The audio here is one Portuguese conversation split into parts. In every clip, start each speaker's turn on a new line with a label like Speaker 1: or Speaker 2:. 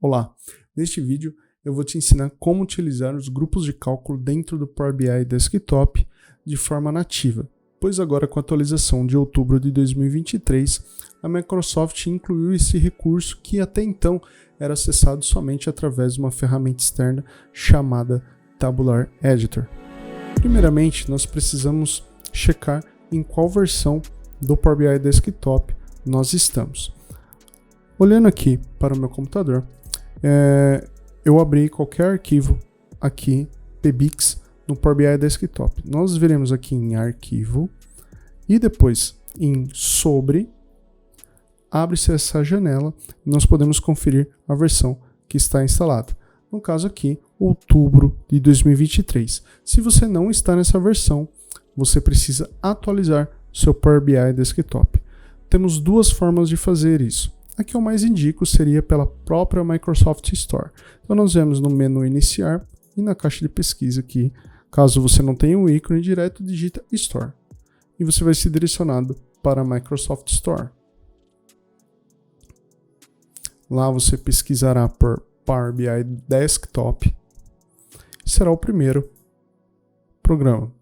Speaker 1: Olá, neste vídeo eu vou te ensinar como utilizar os grupos de cálculo dentro do Power BI Desktop de forma nativa, pois agora com a atualização de outubro de 2023, a Microsoft incluiu esse recurso que até então era acessado somente através de uma ferramenta externa chamada Tabular Editor. Primeiramente, nós precisamos checar em qual versão do Power BI Desktop nós estamos. Olhando aqui para o meu computador, eu abri qualquer arquivo aqui, PBIX, no Power BI Desktop. Nós veremos aqui em Arquivo e depois em Sobre, abre-se essa janela e nós podemos conferir a versão que está instalada. No caso aqui, outubro de 2023. Se você não está nessa versão, você precisa atualizar seu Power BI Desktop. Temos duas formas de fazer isso. A que eu mais indico seria pela própria Microsoft Store. Então nós vemos no menu Iniciar e na caixa de pesquisa aqui, caso você não tenha um ícone direto, digita Store. E você vai ser direcionado para a Microsoft Store. Lá você pesquisará por Power BI Desktop. Será o primeiro programa.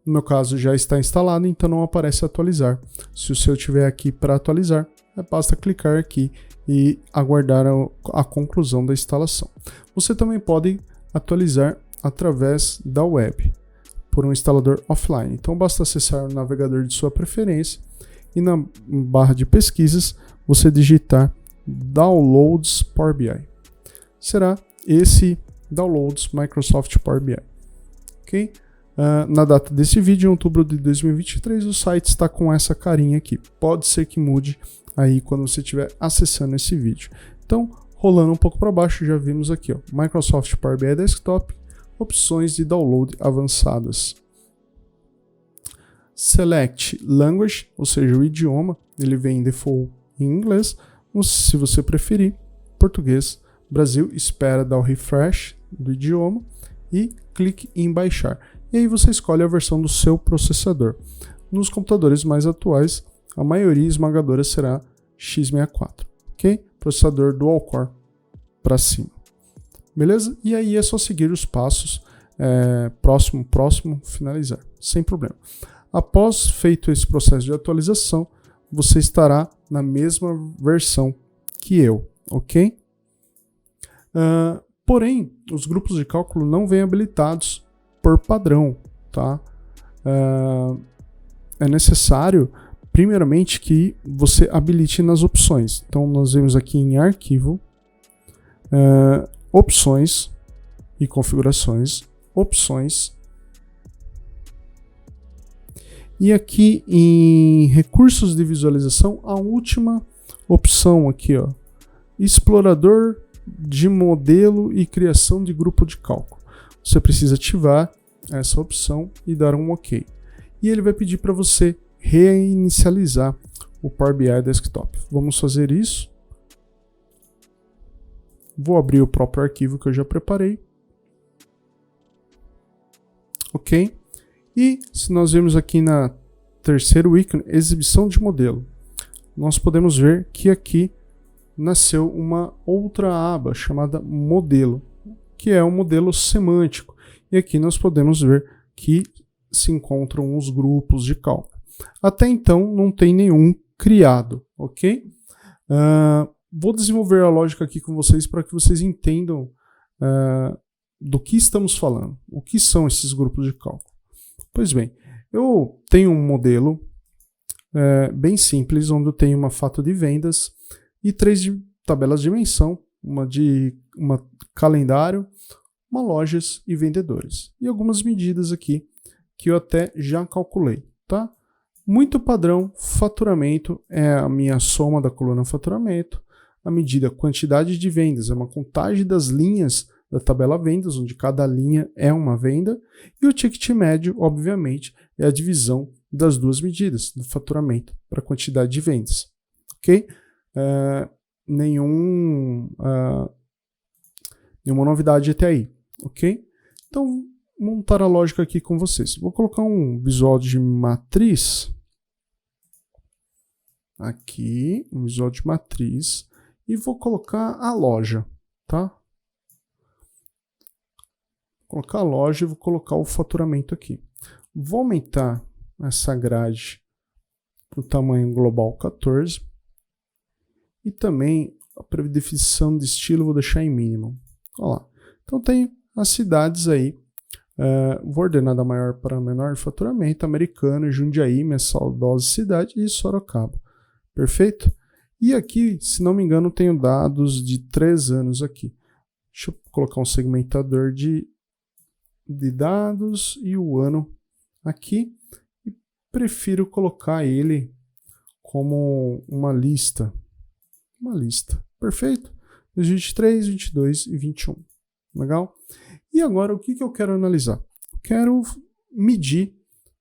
Speaker 1: No meu caso já está instalado, então não aparece atualizar. Se o seu estiver aqui para atualizar, basta clicar aqui e aguardar a conclusão da instalação. Você também pode atualizar através da web, por um instalador offline. Então basta acessar o navegador de sua preferência e na barra de pesquisas você digitar Downloads Power BI. Será esse Downloads Microsoft Power BI. Ok? Na data desse vídeo, em outubro de 2023, o site está com essa carinha aqui. Pode ser que mude aí quando você estiver acessando esse vídeo. Então, rolando um pouco para baixo, já vimos aqui, ó, Microsoft Power BI Desktop, opções de download avançadas. Select Language, ou seja, o idioma, ele vem default em inglês, se você preferir, português. Brasil, espera dar o refresh do idioma e clique em baixar. E aí você escolhe a versão do seu processador. Nos computadores mais atuais, a maioria esmagadora será x64, ok? Processador dual core para cima. Beleza? E aí é só seguir os passos, próximo, finalizar, sem problema. Após feito esse processo de atualização, você estará na mesma versão que eu, ok? Porém, os grupos de cálculo não vêm habilitados por padrão, tá? É necessário, primeiramente, que você habilite nas opções. Então, nós vemos aqui em Arquivo, Opções e Configurações, Opções. E aqui em Recursos de Visualização, a última opção aqui, ó, Explorador de Modelo e Criação de Grupo de Cálculo. Você precisa ativar essa opção e dar um OK. E ele vai pedir para você reinicializar o Power BI Desktop. Vamos fazer isso. Vou abrir o próprio arquivo que eu já preparei. Ok. E se nós vemos aqui na terceiro ícone, exibição de modelo, nós podemos ver que aqui nasceu uma outra aba chamada modelo, que é um modelo semântico. E aqui nós podemos ver que se encontram os grupos de cálculo. Até então não tem nenhum criado, ok? Vou desenvolver a lógica aqui com vocês para que vocês entendam do que estamos falando. O que são esses grupos de cálculo? Pois bem, eu tenho um modelo bem simples, onde eu tenho uma fatura de vendas e 3 tabelas de dimensão, uma calendário, uma lojas e vendedores. E algumas medidas aqui que eu até já calculei, tá? Muito padrão, faturamento é a minha soma da coluna faturamento, a medida quantidade de vendas é uma contagem das linhas da tabela vendas, onde cada linha é uma venda, e o ticket médio, obviamente, é a divisão das duas medidas, do faturamento para a quantidade de vendas, ok? Nenhuma novidade até aí, ok? Então, montar a lógica aqui com vocês. Vou colocar um visual de matriz, aqui, um visual de matriz, e vou colocar a loja, tá? Vou colocar a loja e vou colocar o faturamento aqui. Vou aumentar essa grade para o tamanho global 14. E também a predefinição de estilo eu vou deixar em mínimo. Olha lá. Então tem as cidades aí. Vou ordenar da maior para menor de faturamento. Americana, Jundiaí, minha saudosa cidade, e Sorocaba. Perfeito? E aqui, se não me engano, tenho dados de 3 anos aqui. Deixa eu colocar um segmentador de dados e o ano aqui. E prefiro colocar ele como uma lista. Uma lista. Perfeito? 23, 22 e 21. Legal? E agora, o que eu quero analisar? Quero medir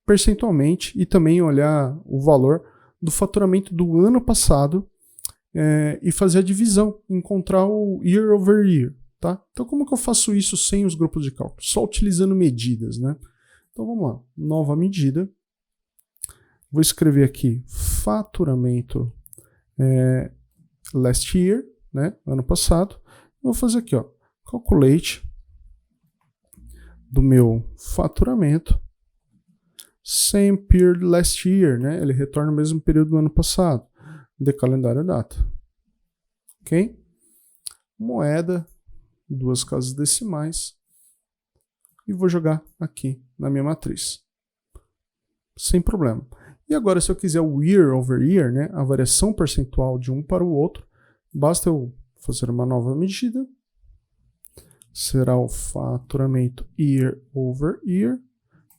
Speaker 1: percentualmente e também olhar o valor do faturamento do ano passado e fazer a divisão, encontrar o year over year. Tá? Então, como que eu faço isso sem os grupos de cálculo? Só utilizando medidas, né? Então, vamos lá. Nova medida. Vou escrever aqui faturamento last year, né? Ano passado. Vou fazer aqui, ó, calculate do meu faturamento same period last year, né? Ele retorna no mesmo período do ano passado. De calendário data. Ok? Moeda, 2 casas decimais. E vou jogar aqui na minha matriz. Sem problema. E agora, se eu quiser o year over year, né? A variação percentual de um para o outro, basta eu fazer uma nova medida. Será o faturamento year over year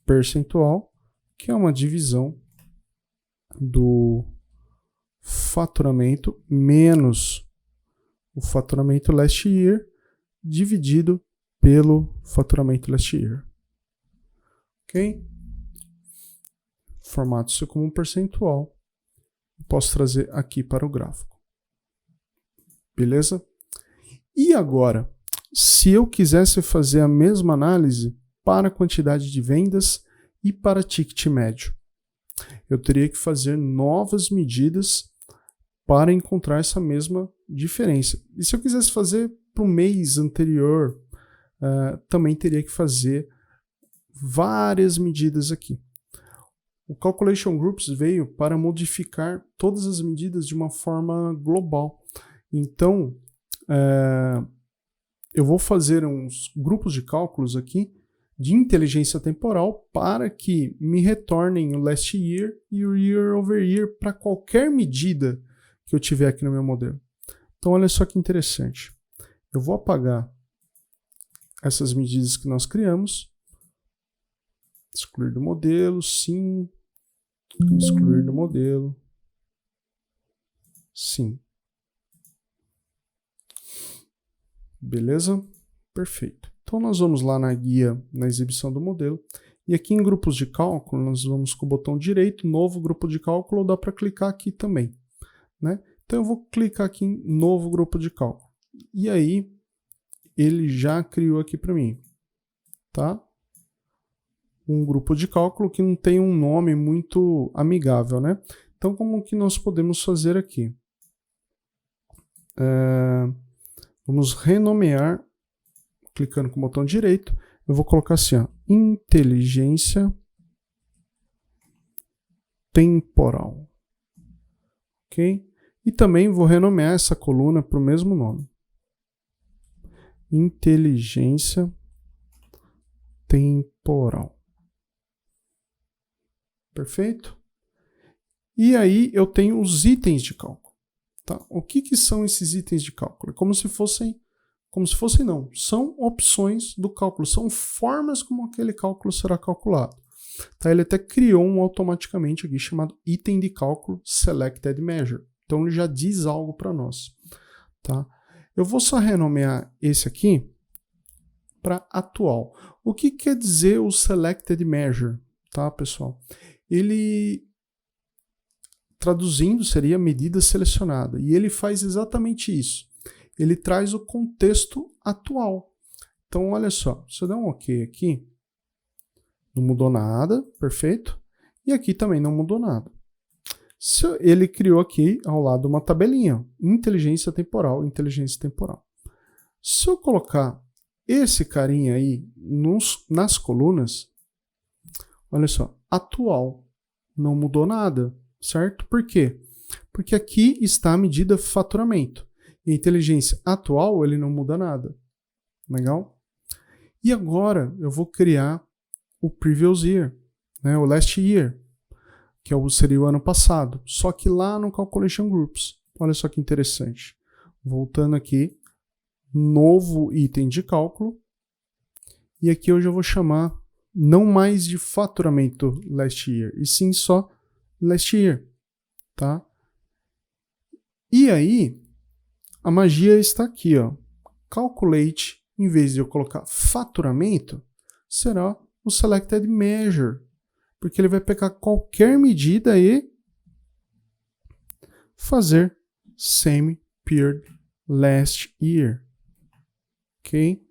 Speaker 1: percentual, que é uma divisão do faturamento menos o faturamento last year dividido pelo faturamento last year. Ok? Formato isso como um percentual. Posso trazer aqui para o gráfico. Beleza? E agora, se eu quisesse fazer a mesma análise para a quantidade de vendas e para ticket médio, eu teria que fazer novas medidas para encontrar essa mesma diferença. E se eu quisesse fazer para o mês anterior, também teria que fazer várias medidas aqui. O Calculation Groups veio para modificar todas as medidas de uma forma global. Então, eu vou fazer uns grupos de cálculos aqui de inteligência temporal para que me retornem o last year e o year over year para qualquer medida que eu tiver aqui no meu modelo. Então, olha só que interessante. Eu vou apagar essas medidas que nós criamos. Excluir do modelo, sim. Excluir do modelo, sim. Beleza? Perfeito. Então, nós vamos lá na guia, na exibição do modelo. E aqui em grupos de cálculo, nós vamos com o botão direito, novo grupo de cálculo, ou dá para clicar aqui também. Né? Então, eu vou clicar aqui em novo grupo de cálculo. E aí, ele já criou aqui para mim. Tá? Um grupo de cálculo que não tem um nome muito amigável, né? Então, como que nós podemos fazer aqui? Vamos renomear, clicando com o botão direito, eu vou colocar assim, ó, inteligência temporal. Ok? E também vou renomear essa coluna para o mesmo nome. Inteligência temporal. Perfeito? E aí eu tenho os itens de cálculo. Tá? O que são esses itens de cálculo? Como se fossem não, são opções do cálculo, são formas como aquele cálculo será calculado. Tá? Ele até criou um automaticamente aqui chamado item de cálculo selected measure. Então ele já diz algo para nós. Tá? Eu vou só renomear esse aqui para atual. O que quer dizer o selected measure? Tá, pessoal? Ele, traduzindo, seria medida selecionada. E ele faz exatamente isso. Ele traz o contexto atual. Então, olha só. Se eu der um OK aqui, não mudou nada, perfeito. E aqui também não mudou nada. Ele criou aqui ao lado uma tabelinha. Inteligência temporal, inteligência temporal. Se eu colocar esse carinha aí nas colunas, olha só, atual, não mudou nada, certo? Por quê? Porque aqui está a medida faturamento. E a inteligência atual, ele não muda nada. Legal? E agora eu vou criar o previous year, né? O last year, que seria o ano passado. Só que lá no Calculation Groups. Olha só que interessante. Voltando aqui, novo item de cálculo. E aqui eu já vou chamar não mais de faturamento last year, e sim só last year, tá? E aí, a magia está aqui, ó. Calculate, em vez de eu colocar faturamento, será o selected measure, porque ele vai pegar qualquer medida e fazer same period last year, ok?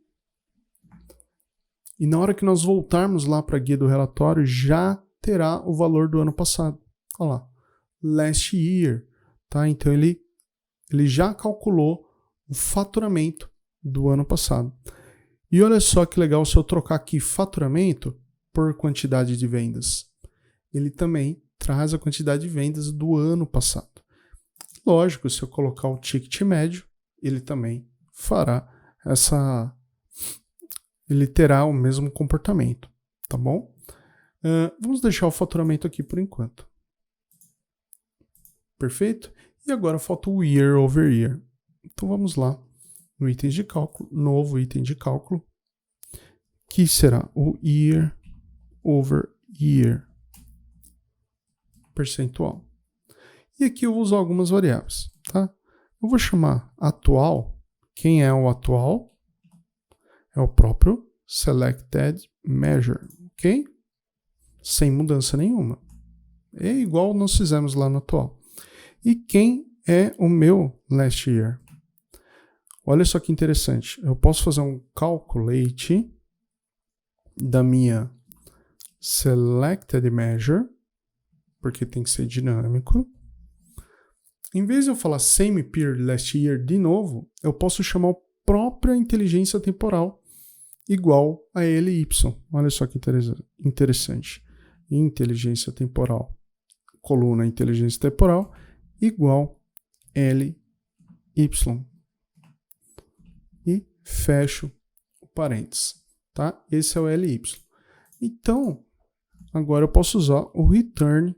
Speaker 1: E na hora que nós voltarmos lá para a guia do relatório, já terá o valor do ano passado. Olha lá, last year, tá? Então ele já calculou o faturamento do ano passado. E olha só que legal se eu trocar aqui faturamento por quantidade de vendas. Ele também traz a quantidade de vendas do ano passado. Lógico, se eu colocar o ticket médio, ele também fará ele terá o mesmo comportamento, tá bom? Vamos deixar o faturamento aqui por enquanto. Perfeito? E agora falta o year over year. Então vamos lá no item de cálculo, novo item de cálculo, que será o year over year percentual. E aqui eu vou usar algumas variáveis, tá? Eu vou chamar atual. Quem é o atual? É o próprio selected measure, ok? Sem mudança nenhuma. É igual nós fizemos lá no atual. E quem é o meu last year? Olha só que interessante. Eu posso fazer um calculate da minha selected measure, porque tem que ser dinâmico. Em vez de eu falar same period last year de novo, eu posso chamar a própria inteligência temporal igual a LY. Olha só que interessante. Inteligência temporal, coluna inteligência temporal, igual LY. E fecho o parênteses, tá? Esse é o LY. Então, agora eu posso usar o return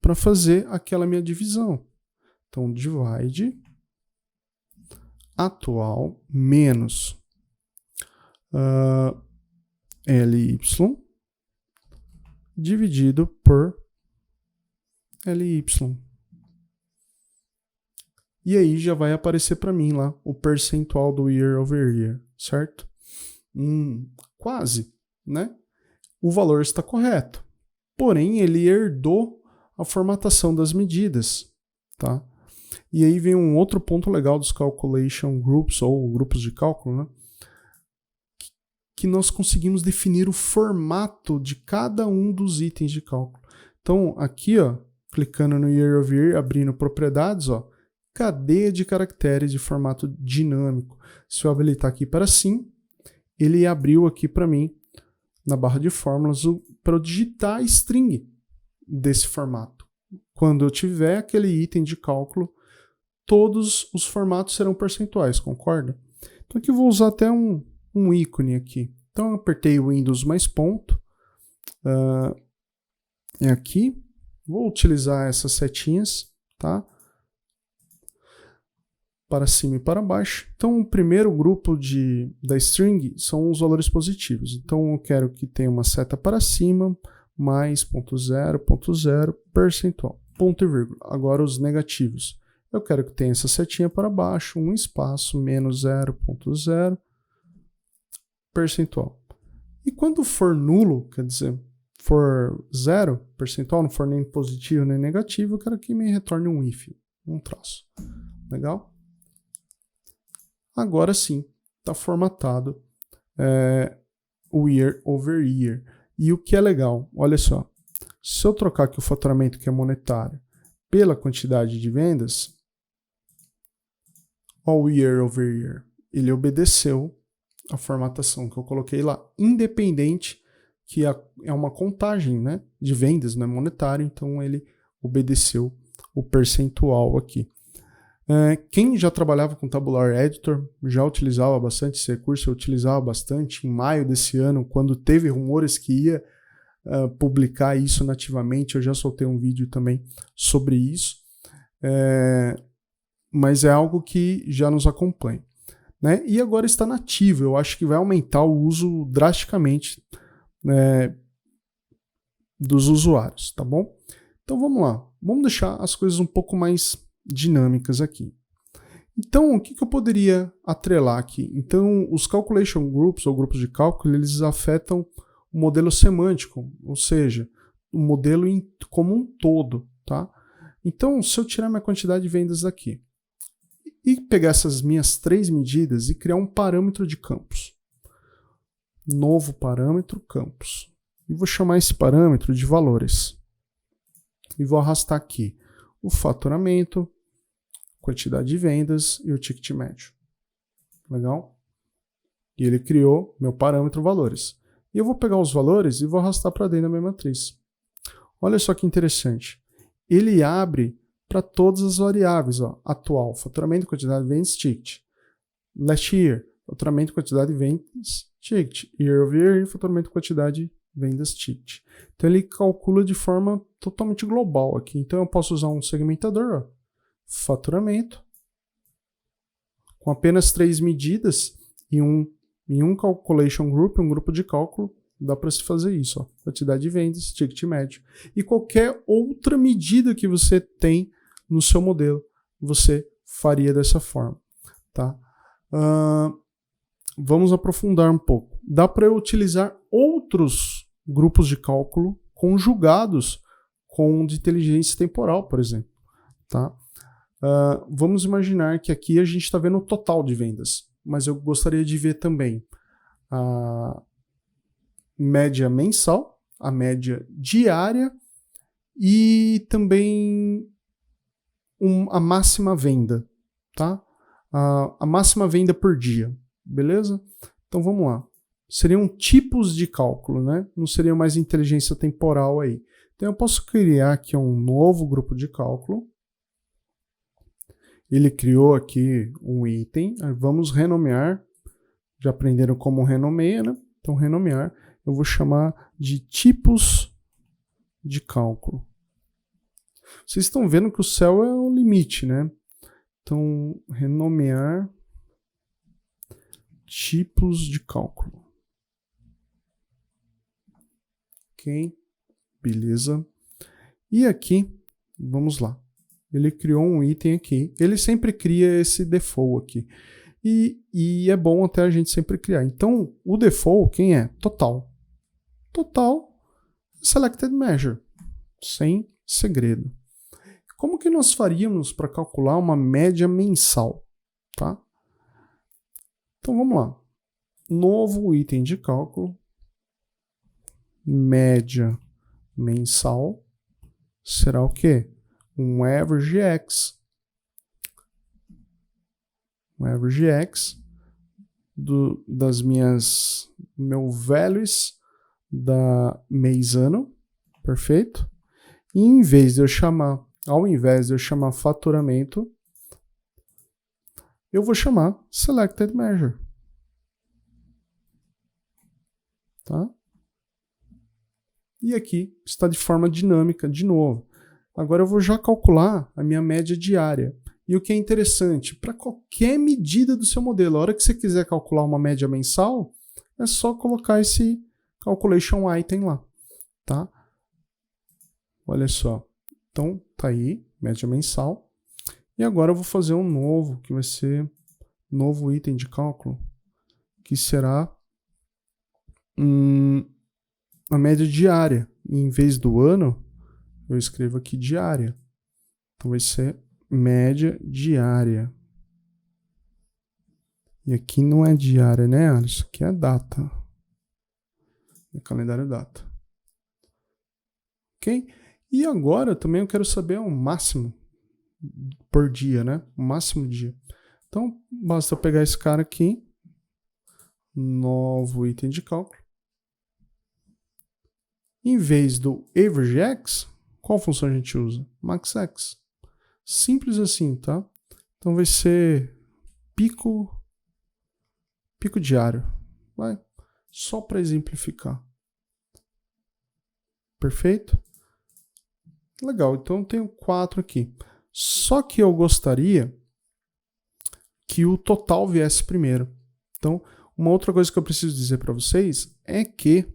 Speaker 1: para fazer aquela minha divisão. Então, divide atual menos LY dividido por LY. E aí já vai aparecer para mim lá o percentual do year over year, certo? Quase, né? O valor está correto. Porém, ele herdou a formatação das medidas, tá? E aí vem um outro ponto legal dos calculation groups, ou grupos de cálculo, né? Que nós conseguimos definir o formato de cada um dos itens de cálculo. Então, aqui, ó, clicando no year over year, abrindo propriedades, ó, cadeia de caracteres de formato dinâmico. Se eu habilitar aqui para sim, ele abriu aqui para mim, na barra de fórmulas, para eu digitar a string desse formato. Quando eu tiver aquele item de cálculo, todos os formatos serão percentuais, concorda? Então aqui eu vou usar até um ícone aqui. Então eu apertei o Windows mais ponto. É aqui. Vou utilizar essas setinhas, tá? Para cima e para baixo. Então o primeiro grupo da string são os valores positivos. Então eu quero que tenha uma seta para cima, mais ponto zero, percentual, ponto e vírgula. Agora os negativos. Eu quero que tenha essa setinha para baixo, um espaço, menos 0,0, percentual. E quando for nulo, quer dizer, for zero percentual, não for nem positivo nem negativo, eu quero que me retorne um if, um traço. Legal? Agora sim, está formatado o year over year. E o que é legal, olha só, se eu trocar aqui o faturamento que é monetário pela quantidade de vendas, olha o year over year, ele obedeceu a formatação que eu coloquei lá, independente que é uma contagem, né, de vendas, não é monetário, então ele obedeceu o percentual aqui. Quem já trabalhava com Tabular Editor já utilizava bastante esse recurso, eu utilizava bastante em maio desse ano, quando teve rumores que ia publicar isso nativamente, eu já soltei um vídeo também sobre isso, mas é algo que já nos acompanha, né? E agora está nativo, eu acho que vai aumentar o uso drasticamente dos usuários, tá bom? Então vamos lá, vamos deixar as coisas um pouco mais dinâmicas aqui. Então, o que eu poderia atrelar aqui? Então, os calculation groups, ou grupos de cálculo, eles afetam o modelo semântico, ou seja, o modelo como um todo, tá? Então, se eu tirar minha quantidade de vendas daqui e pegar essas minhas 3 medidas e criar um parâmetro de campos, novo parâmetro campos, e vou chamar esse parâmetro de valores, e vou arrastar aqui o faturamento, quantidade de vendas e o ticket médio. Legal? E ele criou meu parâmetro valores. E eu vou pegar os valores e vou arrastar para dentro da minha matriz. Olha só que interessante. Ele abre para todas as variáveis. Ó, atual, faturamento, quantidade de vendas, ticket. Last year, faturamento, quantidade de vendas, ticket. Year over year, faturamento, quantidade de vendas, ticket. Então ele calcula de forma totalmente global aqui. Então eu posso usar um segmentador, ó, faturamento, com apenas 3 medidas em um calculation group, um grupo de cálculo, dá para se fazer isso, ó, quantidade de vendas, ticket médio. E qualquer outra medida que você tem no seu modelo, você faria dessa forma, tá? Vamos aprofundar um pouco. Dá para eu utilizar outros grupos de cálculo conjugados com o de inteligência temporal, por exemplo, tá? Vamos imaginar que aqui a gente está vendo o total de vendas, mas eu gostaria de ver também a média mensal, a média diária e também a máxima venda, tá? A máxima venda por dia, beleza? Então vamos lá. Seriam tipos de cálculo, né? Não seria mais inteligência temporal aí. Então eu posso criar aqui um novo grupo de cálculo. Ele criou aqui um item, vamos renomear, já aprenderam como renomeia, né? Então renomear, eu vou chamar de tipos de cálculo. Vocês estão vendo que o céu é o limite, né? Então renomear tipos de cálculo. Ok, beleza. E aqui, vamos lá. Ele criou um item aqui. Ele sempre cria esse default aqui. E é bom até a gente sempre criar. Então, o default, quem é? Total. Total, selected measure. Sem segredo. Como que nós faríamos para calcular uma média mensal? Tá? Então, vamos lá. Novo item de cálculo. Média mensal. Será o quê? Um average x. Um average x das meu values da mês ano, perfeito? E ao invés de eu chamar faturamento, eu vou chamar selected measure. Tá? E aqui está de forma dinâmica de novo. Agora eu vou já calcular a minha média diária. E o que é interessante, para qualquer medida do seu modelo, a hora que você quiser calcular uma média mensal, é só colocar esse calculation item lá, tá? Olha só. Então, tá aí, média mensal. E agora eu vou fazer um novo, que vai ser novo item de cálculo, que será a média diária. E em vez do ano, eu escrevo aqui diária. Então vai ser média diária. E aqui não é diária, né, Alisson? Aqui é data. É calendário data. Ok? E agora também eu quero saber o máximo por dia, né? O máximo dia. Então, basta pegar esse cara aqui, novo item de cálculo. Em vez do AverageX, qual função a gente usa? MaxX. Simples assim, tá? Então vai ser pico diário. Vai. Só para exemplificar. Perfeito? Legal, então eu tenho 4 aqui. Só que eu gostaria que o total viesse primeiro. Então, uma outra coisa que eu preciso dizer para vocês é que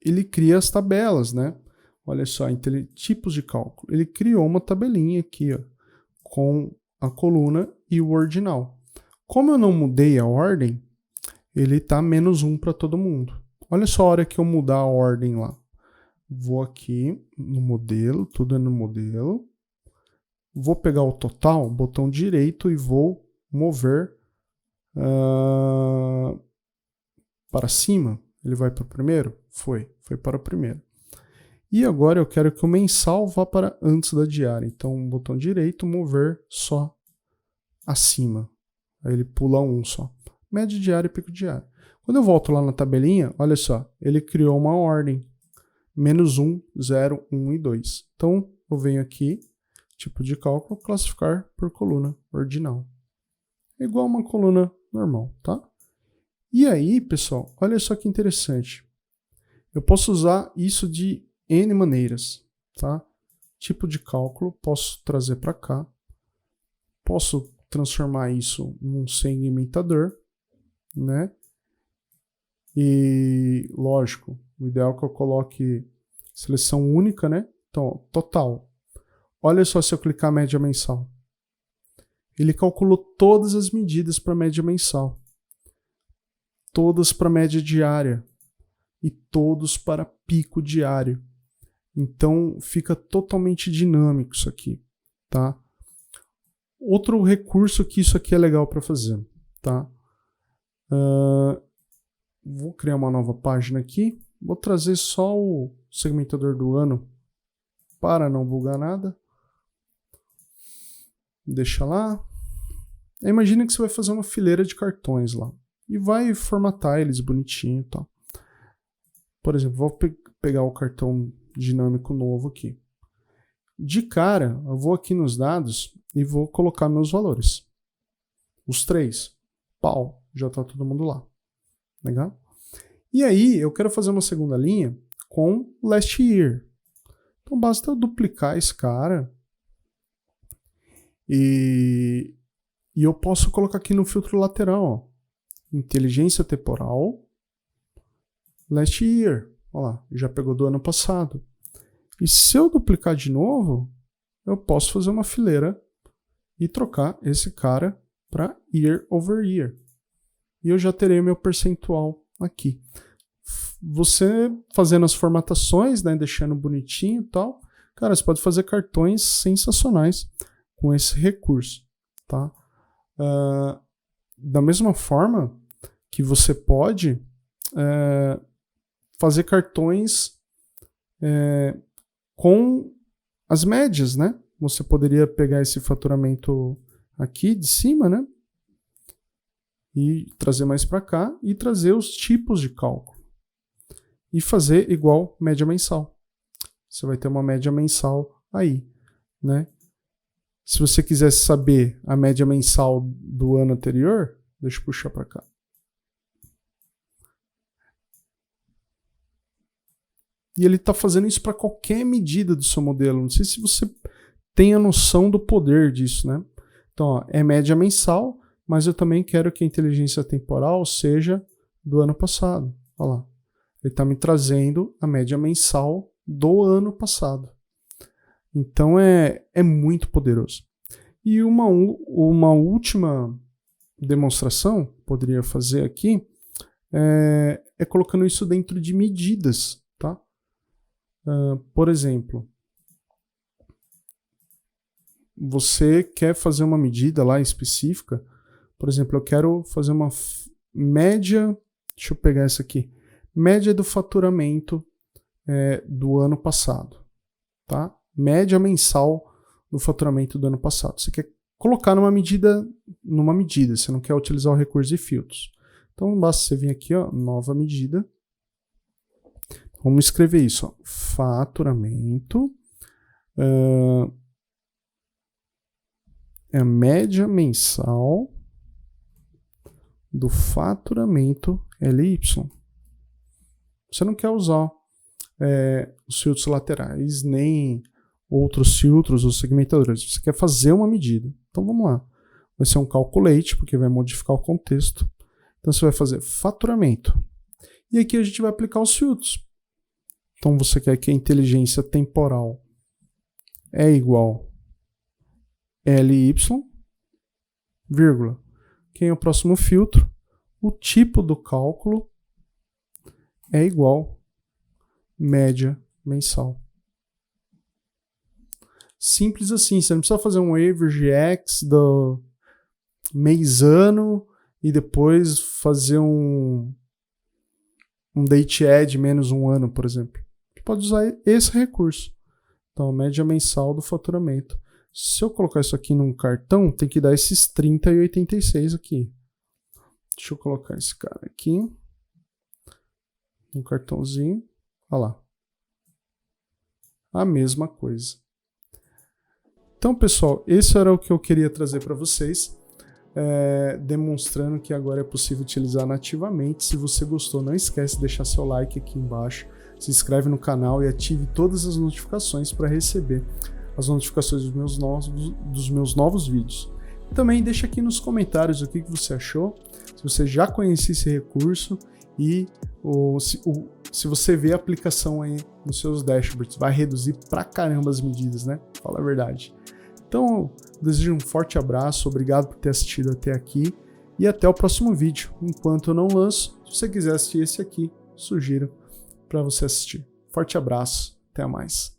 Speaker 1: ele cria as tabelas, né? Olha só, tipos de cálculo. Ele criou uma tabelinha aqui, ó, com a coluna e o ordinal. Como eu não mudei a ordem, ele está -1 para todo mundo. Olha só a hora que eu mudar a ordem lá. Vou aqui no modelo, tudo é no modelo. Vou pegar o total, botão direito e vou mover para cima. Ele vai para o primeiro? Foi para o primeiro. E agora eu quero que o mensal vá para antes da diária. Então, botão direito, mover só acima. Aí ele pula 1 só. Média diária e pico diário. Quando eu volto lá na tabelinha, olha só, ele criou uma ordem. -1, 0, 1 e 2. Então, eu venho aqui, tipo de cálculo, classificar por coluna ordinal. É igual uma coluna normal, tá? E aí, pessoal, olha só que interessante. Eu posso usar isso de N maneiras, tá? Tipo de cálculo, posso trazer para cá. Posso transformar isso num segmentador, né? E, lógico, o ideal é que eu coloque seleção única, né? Então, ó, total. Olha só se eu clicar média mensal. Ele calculou todas as medidas para média mensal. Todas para média diária. E todos para pico diário. Então, fica totalmente dinâmico isso aqui, tá? Outro recurso que isso aqui é legal para fazer, tá? Vou criar uma nova página aqui. Vou trazer só o segmentador do ano para não bugar nada. Deixa lá. Imagina que você vai fazer uma fileira de cartões lá. E vai formatar eles bonitinho e tal. Por exemplo, vou pegar o cartão dinâmico novo aqui. De cara, eu vou aqui nos dados e vou colocar meus valores. Os 3. Pau, já está todo mundo lá. Legal? E aí, eu quero fazer uma segunda linha com last year. Então, basta eu duplicar esse cara. E eu posso colocar aqui no filtro lateral, ó. Inteligência temporal, last year. Olha lá, já pegou do ano passado. E se eu duplicar de novo, eu posso fazer uma fileira e trocar esse cara para year over year. E eu já terei meu percentual aqui. Você fazendo as formatações, né, deixando bonitinho e tal, cara, você pode fazer cartões sensacionais com esse recurso, tá? Da mesma forma que você pode fazer cartões com as médias, né? Você poderia pegar esse faturamento aqui de cima, né? E trazer mais para cá e trazer os tipos de cálculo. E fazer igual média mensal. Você vai ter uma média mensal aí, né? Se você quisesse saber a média mensal do ano anterior, deixa eu puxar para cá. E ele está fazendo isso para qualquer medida do seu modelo. Não sei se você tem a noção do poder disso, né? Então, ó, é média mensal, mas eu também quero que a inteligência temporal seja do ano passado. Olha lá. Ele está me trazendo a média mensal do ano passado. Então, é muito poderoso. E uma última demonstração, poderia fazer aqui, é colocando isso dentro de medidas, tá? Por exemplo, você quer fazer uma medida lá específica, por exemplo, eu quero fazer uma média, deixa eu pegar essa aqui, média do faturamento do ano passado, tá? Média mensal do faturamento do ano passado. Você quer colocar numa medida, você não quer utilizar o recurso de filtros. Então basta você vir aqui, ó, nova medida. Vamos escrever isso, ó, faturamento, é a média mensal do faturamento LY. Você não quer usar os filtros laterais, nem outros filtros ou segmentadores. Você quer fazer uma medida. Então vamos lá. Vai ser um calculate, porque vai modificar o contexto. Então você vai fazer faturamento. E aqui a gente vai aplicar os filtros. Então você quer que a inteligência temporal é igual LY, vírgula. Quem é o próximo filtro? O tipo do cálculo é igual média mensal. Simples assim, você não precisa fazer um average X do mês-ano e depois fazer um date add menos um ano, por exemplo. Você pode usar esse recurso. Então, média mensal do faturamento. Se eu colocar isso aqui num cartão, tem que dar esses 30 e 86 aqui. Deixa eu colocar esse cara aqui. Um cartãozinho. Olha lá. A mesma coisa. Então, pessoal, esse era o que eu queria trazer para vocês. Demonstrando que agora é possível utilizar nativamente. Se você gostou, não esquece de deixar seu like aqui embaixo. Se inscreve no canal e ative todas as notificações para receber as notificações dos meus novos vídeos. Também deixa aqui nos comentários o que você achou, se você já conhecia esse recurso e se você vê a aplicação aí nos seus dashboards. Vai reduzir pra caramba as medidas, né? Fala a verdade. Então, desejo um forte abraço, obrigado por ter assistido até aqui e até o próximo vídeo. Enquanto eu não lanço, se você quiser assistir esse aqui, sugiro para você assistir. Forte abraço, até mais.